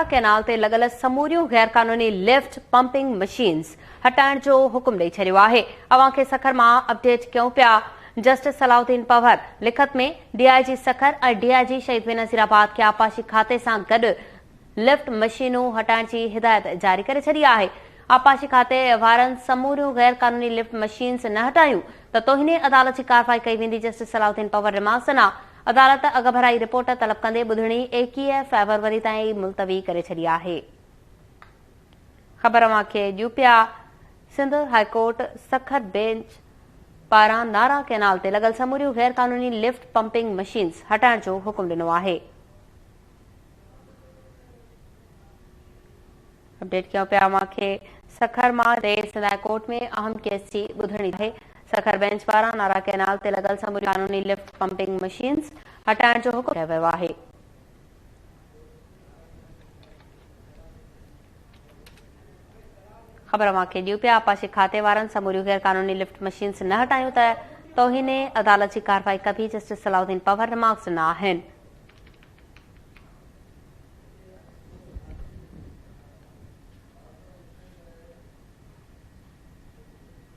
नारा कैनाल ते लॻल समूरियूं गैर कानूनी लिफ्ट पंपिंग मशीन्स हटाइण जो हुकुम ॾेई छॾियो आहे। अवां खे सखर मां अपडेट कयूं पिया। जस्टिस सलाउद्दीन पवर लिखत में डीआईजी सखर ऐं डीआईजी शहीद बेनज़ीराबाद खे आपाशी खाते सां गॾु लिफ्ट मशीनूं हटाइण जी हिदायत जारी करे छॾी आहे। आपाशी खाते वारनि समूरियूं गैर कानूनी लिफ्ट मशीन्स न हटायूं त तोहिने अदालत जी कार्रवाई कई वेंदी। जस्टिस सलाउद्दीन पवर रिमार्क्स अदालत अॻभराई रिपोर्ट तलब कंदे ॿुधणी 21 फरवरी ताईं मुलतवी करे छॾी आहे। ख़बर अवां खे ॾियूं पिया। सिंध हाईकोर्ट सखर बेंच पारां नारा कैनाल ते लॻल समूरियूं गैर कानूनी लिफ्ट पंपिंग मशीन्स हटाइण जो हुकुम ॾिनो आहे। अपडेट कयूं पिया अवां खे सखर मां सिंध हाईकोर्ट में अहम केस जी ॿुधणी आहे। सखर बेंच पारां नारा कैनाल ते लॻल समूरियूं कानूनी लिफ्ट पंपिंग मशीन्स हटाइण जो हुकुम कयो वियो आहे। ख़बर अवां खे ॾियूं पिया। आपाशी खाते वारनि समूरियूं गैर कानूनी लिफ्ट मशीन्स न हटायूं त तोहिने अदालत जी कार्रवाई कबी। जस्टिस सलाउद्दीन पवर रिमार्क्स ॾिना आहिनि।